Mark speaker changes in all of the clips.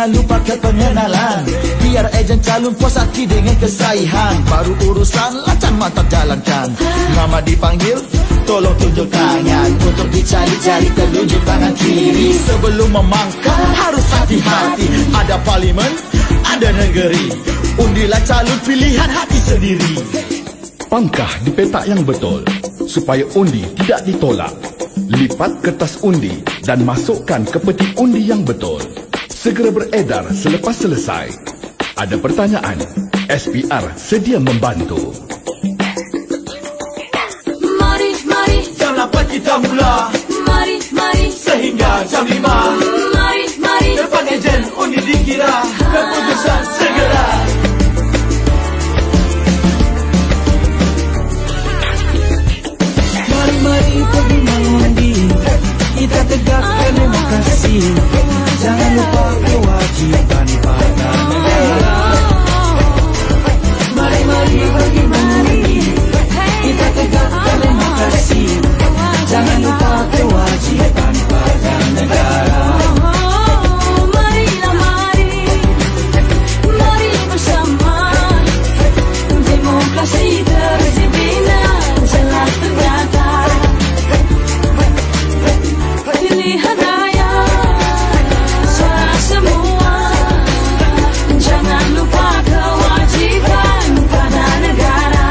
Speaker 1: jangan lupa kepengenalan. Biar ejen calon puas hati dengan kesahihan. Baru urusan lancar mantap jalankan. Nama dipanggil, tolong tunjuk tangan. Untuk dicari jari telunjuk tangan kiri. Sebelum memangkah harus hati-hati. Ada parlimen, ada negeri. Undilah calon pilihan hati sendiri.
Speaker 2: Pangkah di petak yang betul supaya undi tidak ditolak. Lipat kertas undi dan masukkan ke peti undi yang betul. Segera beredar selepas selesai. Ada pertanyaan? SPR sedia membantu.
Speaker 1: Mari, mari, jam 8 kita mula. Mari, mari, sehingga jam 5. Mari, mari, depan ejen undi dikira. Keputusan segera. Mari, mari, pergi mengundi. Kita tegakkan demokrasi. Jangan lupa kewajiban pada negara. Mari, mari, pergi mengundi. Kita tegakkan demokrasi. Jangan lupa kewajiban pada negara. Marilah mari, mari bersama. Demokrasi terbina, jelas terdata. Pilihan raya, suara semua. Jangan lupa kewajiban pada negara.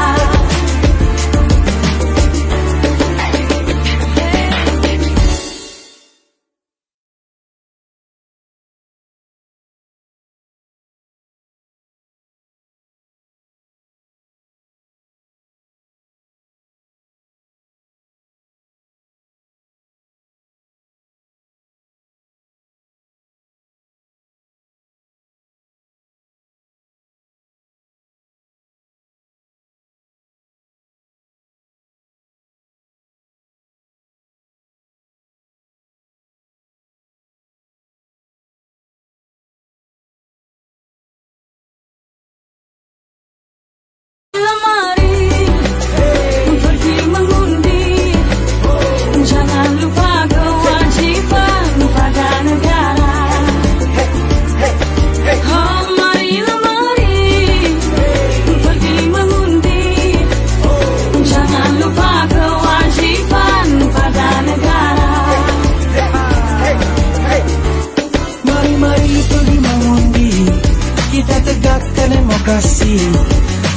Speaker 1: Demokrasi,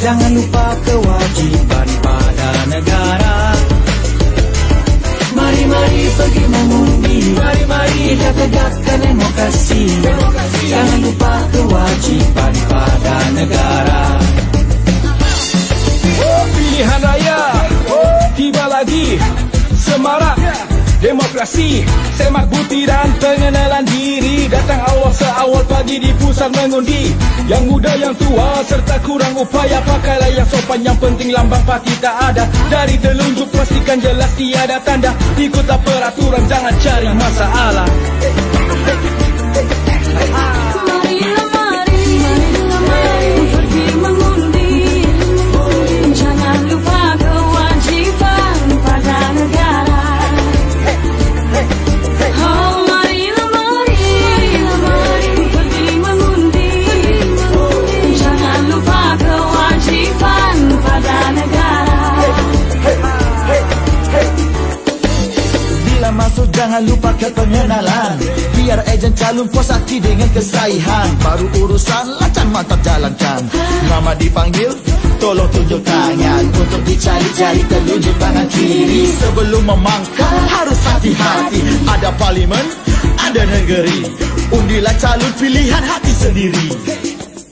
Speaker 1: jangan lupa kewajiban pada negara. Mari, mari pergi mengundi. Mari, mari kita tegakkan demokrasi. Jangan lupa kewajiban pada negara.
Speaker 3: Pilihan raya tiba lagi. Semarak demokrasi, semak butiran pengenalan diri. Datang awal seawal pagi di pusat mengundi. Yang muda yang tua serta kurang upaya, pakailah yang sopan. Yang penting lambang parti tak ada. Dari telunjuk pastikan jelas tiada tanda. Ikutlah peraturan, jangan cari masalah.
Speaker 1: Marilah mari, pergi mengundi. Jangan lupa kewajiban pada negara. Oh, marilah mari, pergi mengundi. Jangan lupa kewajiban pada negara. Bila masuk jangan lupa kepengenalan. Biar ejen calon puas hati dengan kesahihan. Baru urusan lancar mantap jalankan. Nama dipanggil, tolong tunjuk tangan. Untuk dicari jari telunjuk tangan kiri. Sebelum memangkah harus hati-hati. Ada parlimen, ada negeri. Undilah calon pilihan hati sendiri.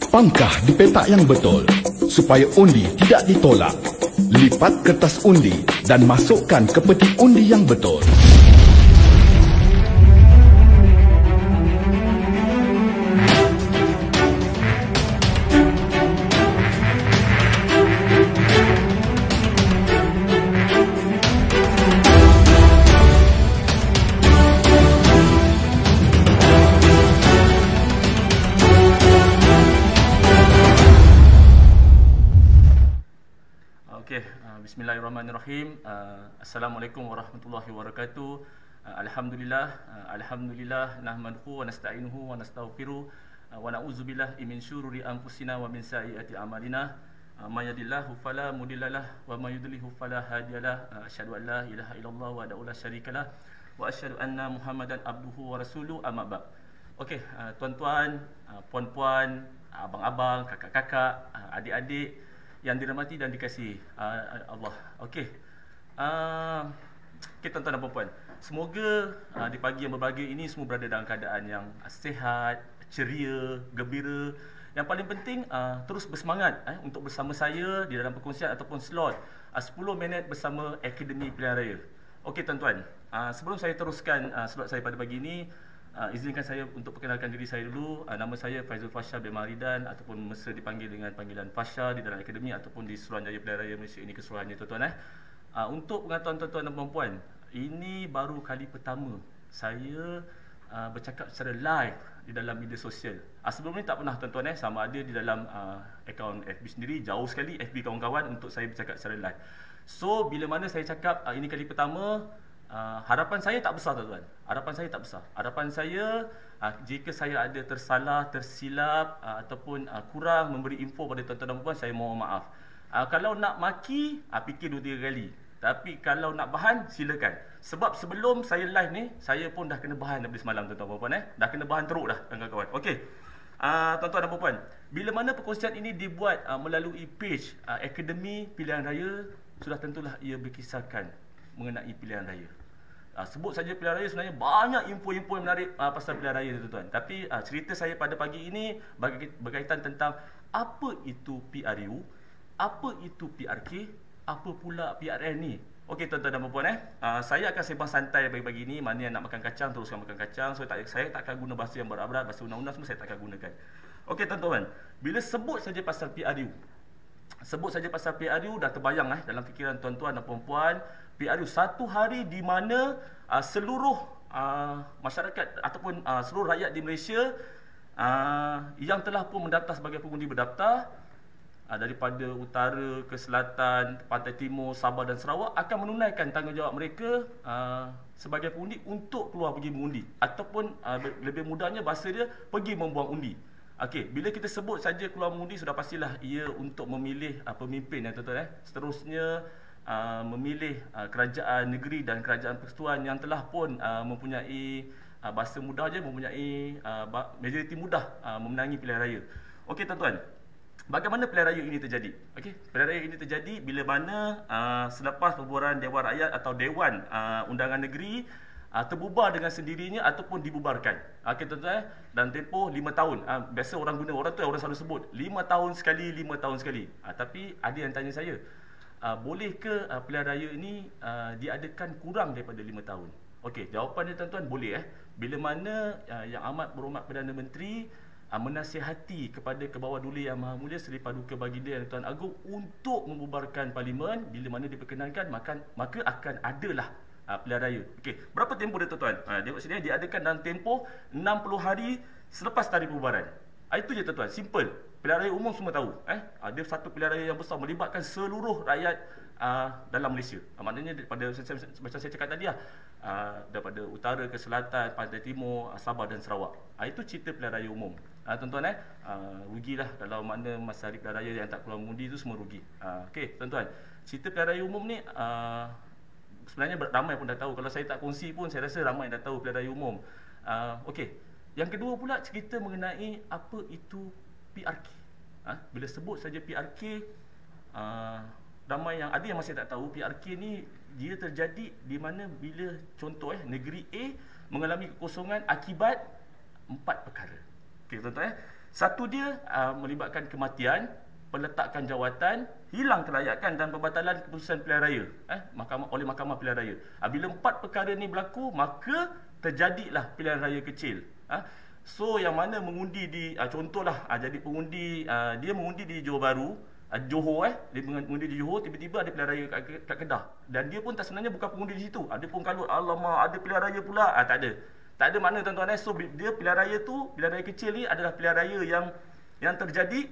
Speaker 2: Pangkah di petak yang betul supaya undi tidak ditolak. Lipat kertas undi dan masukkan ke peti undi yang betul.
Speaker 4: Bismillahirrahmanirrahim. Assalamualaikum warahmatullahi wabarakatuh. Alhamdulillah, alhamdulillah, nahmaduhu wa nasta'inuhu wa nastaghfiruh wa na'udzubillahi min syururi anfusina wa min sayyiati a'malina. May yahdihillahu fala mudhillalah wa may yudhlilhu fala hadiyalah. Asyhadu an la ilaha illallah wahdahu la syarikalah wa asyhadu anna Muhammadan abduhu wa rasuluhu, amma ba'd. Okey, tuan-tuan, puan-puan, abang-abang, kakak-kakak, adik-adik yang dirahmati dan dikasihi Allah. Okey. Okay, tuan-tuan dan puan-puan, semoga di pagi yang berbahagia ini semua berada dalam keadaan yang sihat, ceria, gembira. Yang paling penting terus bersemangat untuk bersama saya di dalam perkongsian ataupun slot 10 minit bersama Akademi Pilihan Raya. Okey tuan-tuan, sebelum saya teruskan slot saya pada pagi ini, izinkan saya untuk perkenalkan diri saya dulu. Nama saya Faizul Fasha bin Maridan, ataupun mesra dipanggil dengan panggilan Fasha di dalam Akademi ataupun di Suruhanjaya Pilihan Raya Malaysia ini keseluruhannya tuan-tuan. Untuk pengetahuan tuan-tuan dan puan-puan, ini baru kali pertama saya bercakap secara live di dalam media sosial. Sebelum ni tak pernah tuan-tuan, sama ada di dalam akaun FB sendiri, jauh sekali FB kawan-kawan untuk saya bercakap secara live. So bila mana saya cakap ini kali pertama, harapan saya tak besar tuan-tuan. Harapan saya tak besar. Harapan saya jika saya ada tersalah, tersilap ataupun kurang memberi info pada tuan-tuan dan puan, saya mohon maaf. Kalau nak maki, fikir 2-3 kali. Tapi kalau nak bahan, silakan. Sebab sebelum saya live ni, saya pun dah kena bahan daripada semalam tuan-tuan dan puan. Dah kena bahan teruk dah kawan-kawan. Okey. Tuan-tuan dan puan, bila mana perkongsian ini dibuat melalui page Akademi Pilihan Raya, sudah tentulah ia berkisahkan mengenai pilihan raya. Sebut saja pilihan raya, sebenarnya banyak info-info yang menarik pasal pilihan raya tuan-tuan. Tapi cerita saya pada pagi ini berkaitan tentang apa itu PRU, apa itu PRK, apa pula PRN ni. Okey tuan-tuan dan puan-puan, saya akan sembang santai pagi-pagi ni. Mana yang nak makan kacang, teruskan makan kacang. So saya tak akan guna bahasa yang berat-berat, bahasa undang-undang semua saya tak akan gunakan. Okey tuan-tuan, bila sebut saja pasal PRU, dah terbayang dalam fikiran tuan-tuan dan puan-puan, PRU satu hari di mana seluruh masyarakat ataupun seluruh rakyat di Malaysia yang telah pun mendaftar sebagai pengundi berdaftar, daripada utara ke selatan, pantai timur, Sabah dan Sarawak, akan menunaikan tanggungjawab mereka sebagai pengundi untuk keluar pergi mengundi, ataupun lebih mudahnya bahasa dia, pergi membuang undi. Okey, bila kita sebut saja keluar mengundi, sudah pastilah ia untuk memilih pemimpin tuan-tuan. Seterusnya memilih kerajaan negeri dan kerajaan persekutuan yang telah pun mempunyai bahasa mudahnya, mempunyai majoriti mudah memenangi pilihan raya. Okey tuan-tuan, bagaimana pilihan raya ini terjadi? Okey, pilihan raya ini terjadi bila mana selepas perbuaran Dewan Rakyat atau Dewan Undangan Negeri terbubar dengan sendirinya ataupun dibubarkan. Okey tuan-tuan, dan tempoh 5 tahun. Biasa orang selalu sebut 5 tahun sekali, 5 tahun sekali. Tapi ada yang tanya saya, boleh ke pilihan raya ini diadakan kurang daripada 5 tahun? Okey, jawapannya tuan-tuan, boleh. Bila mana Yang Amat Berhormat Perdana Menteri menasihati kepada Kebawah Duli Yang Maha Mulia Seri Paduka Baginda Yang Tuan Agong untuk membubarkan parlimen, bila mana diperkenankan, maka akan adalah pilihan raya. Okey, berapa tempoh dia tuan-tuan? Tengok sini, diadakan dalam tempoh 60 hari selepas tarikh pembubaran. Itu je tuan-tuan, simple. Pilihan raya umum semua tahu. Ada satu pilihan raya yang besar melibatkan seluruh rakyat dalam Malaysia. Maknanya daripada macam saya cakap tadi daripada utara ke selatan, pantai timur, Sabah dan Sarawak. Itu cerita pilihan raya umum. Tuan-tuan, rugilah kalau mana masa hari pilihan raya yang tak keluar mengundi itu semua rugi. Okey tuan-tuan, cerita pilihan raya umum ni sebenarnya ramai pun dah tahu. Kalau saya tak kongsi pun saya rasa ramai dah tahu pilihan raya umum. Okey, yang kedua pula cerita mengenai apa itu PRK. Bila sebut saja PRK, ramai yang ada yang masih tak tahu PRK ni dia terjadi di mana bila contoh negeri A mengalami kekosongan akibat 4 perkara. Okey tuan-tuan, satu dia melibatkan kematian, peletakan jawatan, hilang kelayakan dan pembatalan keputusan pilihan raya oleh Mahkamah Pilihan Raya. Bila 4 perkara ni berlaku, maka terjadilah pilihan raya kecil. So yang mana mengundi di contohlah jadi pengundi, dia mengundi di Johor Bahru, Johor dia mengundi di Johor, tiba-tiba ada pilihan raya kat Kedah, dan dia pun sebenarnya bukan pengundi di situ. Dia pun kalut, alamak ada pilihan raya pula. Tak ada makna tuan-tuan. So dia pilihan raya tu, pilihan raya kecil ni adalah pilihan raya yang terjadi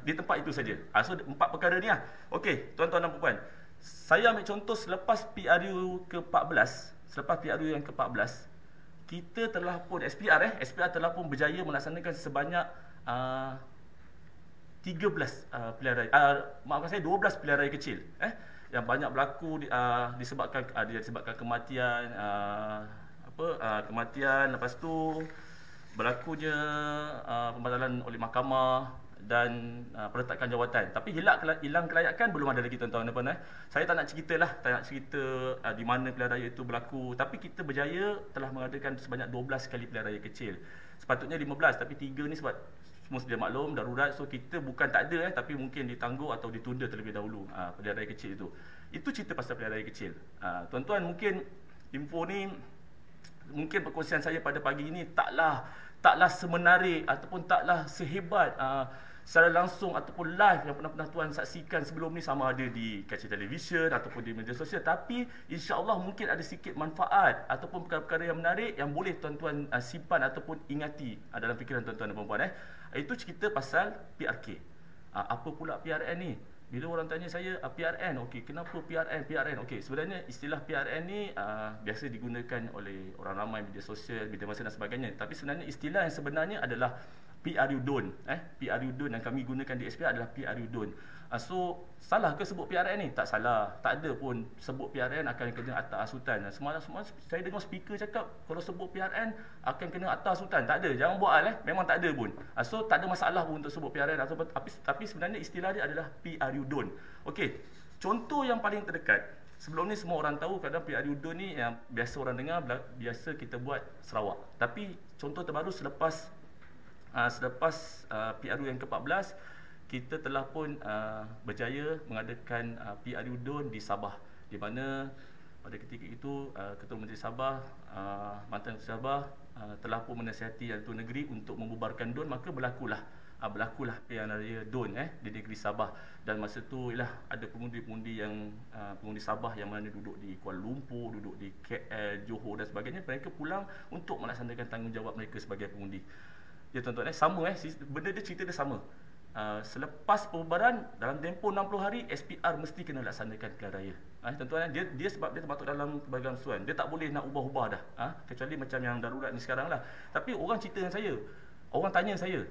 Speaker 4: di tempat itu saja. So 4 perkara ni Okey tuan-tuan dan puan-puan, saya ambil contoh selepas PRU ke-14, selepas PRU yang ke-14, kita telah pun SPR telah pun berjaya melaksanakan sebanyak 13 pilihan raya, maafkan saya 12 pilihan raya kecil yang banyak berlaku disebabkan kematian, kematian, lepas tu berlakunya pembatalan oleh mahkamah dan perletakan jawatan. Tapi hilang kelayakan belum ada lagi tuan-tuan dan puan. Saya tak nak cerita di mana pilihan raya itu berlaku, tapi kita berjaya telah mengadakan sebanyak 12 kali pilihan raya kecil. Sepatutnya 15, tapi 3 ni sebab semua sedia maklum darurat, so kita bukan tak ada tapi mungkin ditangguh atau ditunda terlebih dahulu pilihan raya kecil itu. Itu cerita pasal pilihan raya kecil. Tuan-tuan, mungkin info ni, mungkin perkongsian saya pada pagi ini taklah semenarik ataupun taklah sehebat secara langsung ataupun live yang pernah tuan saksikan sebelum ni, sama ada di kaca televisyen ataupun di media sosial. Tapi insya-Allah mungkin ada sikit manfaat ataupun perkara-perkara yang menarik yang boleh tuan-tuan simpan ataupun ingati dalam fikiran tuan-tuan dan puan-puan. Itu cerita pasal PRK. Apa pula PRN ni? Bila orang tanya saya, PRN, okey, kenapa PRN? Okey, sebenarnya istilah PRN ni biasa digunakan oleh orang ramai media sosial, media massa dan sebagainya. Tapi sebenarnya istilah yang sebenarnya adalah PRU DUN. PRU DUN yang kami gunakan di SPR adalah PRU DUN. So, salah ke sebut PRN ni? Tak salah. Tak ada pun sebut PRN akan kena akta asutan. Semalam saya dengar speaker cakap kalau sebut PRN akan kena akta asutan. Tak ada. Jangan buat hal. Memang tak ada pun. So, tak ada masalah pun untuk sebut PRN. Tapi sebenarnya istilah dia adalah PRU DUN. Okey. Contoh yang paling terdekat. Sebelum ni semua orang tahu kadang PRU DUN ni yang biasa orang dengar, biasa kita buat Sarawak. Tapi contoh terbaru selepas PRU yang ke-14, kita telah pun berjaya mengadakan PRU DUN di Sabah, di mana pada ketika itu Ketua Menteri Sabah, mantan Menteri Sabah telah pun menasihati Datuk Negeri untuk membubarkan DUN. Maka berlakulah pilihan raya DUN di negeri Sabah. Dan masa tu ialah ada pengundi-pengundi yang pengundi Sabah yang mana duduk di Kuala Lumpur, duduk di KL, Johor dan sebagainya. Mereka pulang untuk melaksanakan tanggungjawab mereka sebagai pengundi. Ya tuan-tuan, sama benda dia, cerita dia sama. Selepas pembubaran dalam tempoh 60 hari SPR mesti kena laksanakan pilihan raya. Tuan-tuan, dia sebab dia termasuk dalam pelbagai suan. Dia tak boleh nak ubah-ubah dah. Kecuali macam yang darurat ni sekarang lah. Tapi orang cerita dengan saya, orang tanya saya,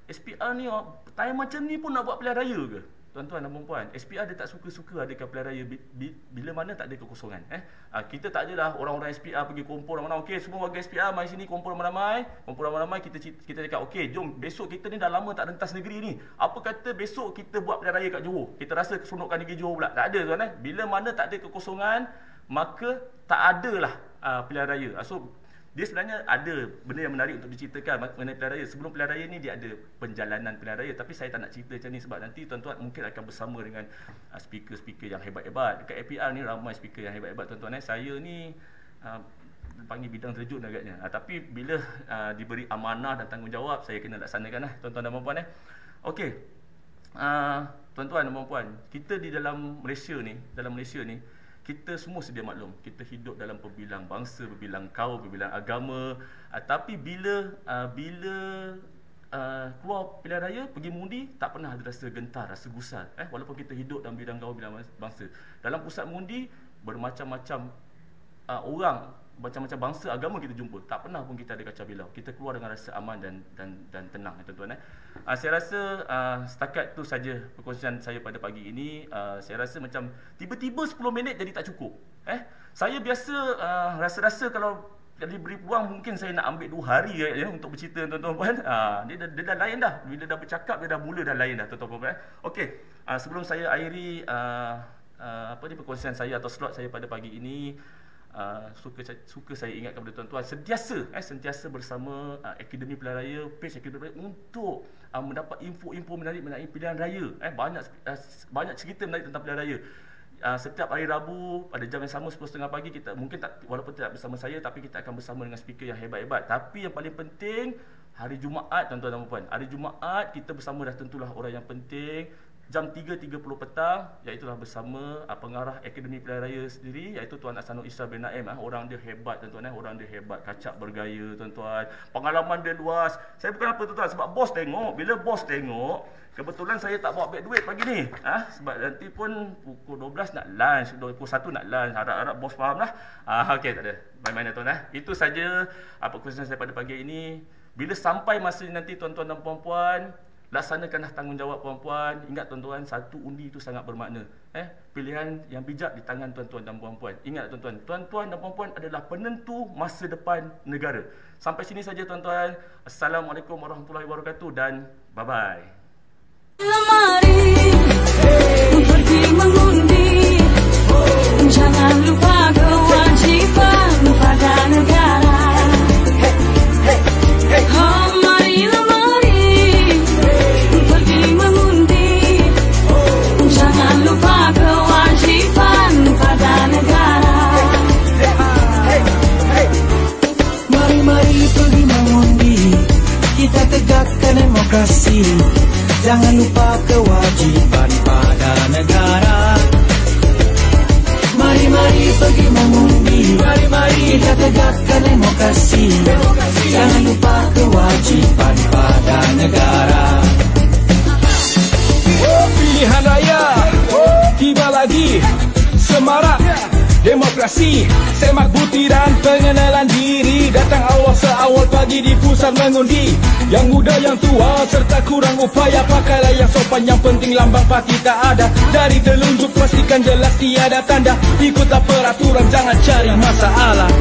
Speaker 4: SPR ni time macam ni pun nak buat pilihan raya ke? Tuan-tuan dan puan-puan, SPR dia tak suka-suka adakan pilihan raya bila mana tak ada kekosongan. Kita tak adalah orang-orang SPR pergi kumpul ramai-ramai. Okey, semua warga SPR mari sini kumpul ramai-ramai. Kita cakap, okey, jom besok kita ni dah lama tak rentas negeri ni. Apa kata besok kita buat pilihan raya kat Johor? Kita rasa keseronokan negeri Johor pula. Tak ada tuan. Bila mana tak ada kekosongan, maka tak adalah pilihan raya. So dia sebenarnya ada benda yang menarik untuk diceritakan mengenai pilihan raya. Sebelum pilihan raya ni dia ada penjalanan pilihan raya, tapi saya tak nak cerita macam ni sebab nanti tuan-tuan mungkin akan bersama dengan speaker-speaker yang hebat-hebat. Dekat APR ni ramai speaker yang hebat-hebat tuan-tuan. Saya ni panggil bidang terjun agaknya. Tapi bila diberi amanah dan tanggungjawab, saya kena laksanakan tuan-tuan dan puan-puan. Okey. Tuan-tuan dan puan-puan, kita di dalam Malaysia ni, kita semua sedia maklum, kita hidup dalam perbilang bangsa, perbilang kaum, perbilang agama. Tapi bila keluar pilihan raya, pergi mengundi, tak pernah ada rasa gentar, rasa gusar. Walaupun kita hidup dalam bidang kaum, bidang bangsa. Dalam pusat mengundi, bermacam-macam orang, macam-macam bangsa, agama kita jumpa. Tak pernah pun kita ada kacau bilau. Kita keluar dengan rasa aman dan tenang, tuan-tuan. Saya rasa setakat tu saja perkongsian saya pada pagi ini. Saya rasa macam tiba-tiba 10 minit jadi tak cukup. Saya biasa rasa-rasa kalau diberi peluang mungkin saya nak ambil 2 hari untuk bercerita, tuan-tuan. Dia dah lain dah. Bila dah bercakap, dia dah mula dah lain dah, tuan-tuan. Okey, sebelum saya akhiri perkongsian saya atau slot saya pada pagi ini, suka saya ingatkan kepada tuan-tuan sentiasa bersama Akademi Pilihan Raya, page Akademi Pilihan Raya untuk mendapat info-info menarik mengenai pilihan raya. Banyak cerita menarik tentang pilihan raya. Setiap hari Rabu pada jam yang sama 10.30 pagi kita mungkin walaupun tidak bersama saya, tapi kita akan bersama dengan speaker yang hebat-hebat. Tapi yang paling penting hari Jumaat, tuan-tuan dan puan. Hari Jumaat kita bersama dah tentulah orang yang penting. jam 3.30 petang, iaitulah bersama pengarah Akademi Pilihan Raya sendiri, iaitu Tuan Ahsanul Israr bin Naim. Orang dia hebat tuan-tuan, orang dia hebat, kacak bergaya tuan-tuan, pengalaman dia luas. Saya bukan apa tuan-tuan, sebab bos tengok, bila bos tengok, kebetulan saya tak bawa beg duit pagi ni, sebab nanti pun pukul 12 nak lunch, pukul 1 nak lunch, harap-harap bos faham lah. Okey, tak ada main-main tuan. Itu saja perkongsian saya pada pagi ini. Bila sampai masa nanti tuan-tuan dan puan-puan, laksanakanlah tanggungjawab puan-puan. Ingat tuan-tuan, satu undi itu sangat bermakna. Pilihan yang bijak di tangan tuan-tuan dan puan-puan. Ingat tuan-tuan, tuan-tuan dan puan-puan adalah penentu masa depan negara. Sampai sini saja tuan-tuan. Assalamualaikum warahmatullahi wabarakatuh dan bye-bye.
Speaker 5: Mari pergi mengundi, jangan lupa kewajiban pada negara. Mari pergi mengundi, jangan lupa kewajiban pada negara. Mari pergi mengundi, kita tegakkan demokrasi. Jangan lupa kewajiban pada negara. Mari pergi mengundi, kita tegakkan demokrasi. Jangan lupa kewajiban pada negara.
Speaker 3: Pilihan raya tiba lagi, semarak demokrasi, semak butiran pengenalan diri. Datang awal seawal pagi di pusat mengundi. Yang muda yang tua serta kurang upaya, pakailah yang sopan, yang penting lambang parti tak ada. Dari telunjuk pastikan jelas tiada tanda, ikutlah peraturan jangan cari masalah.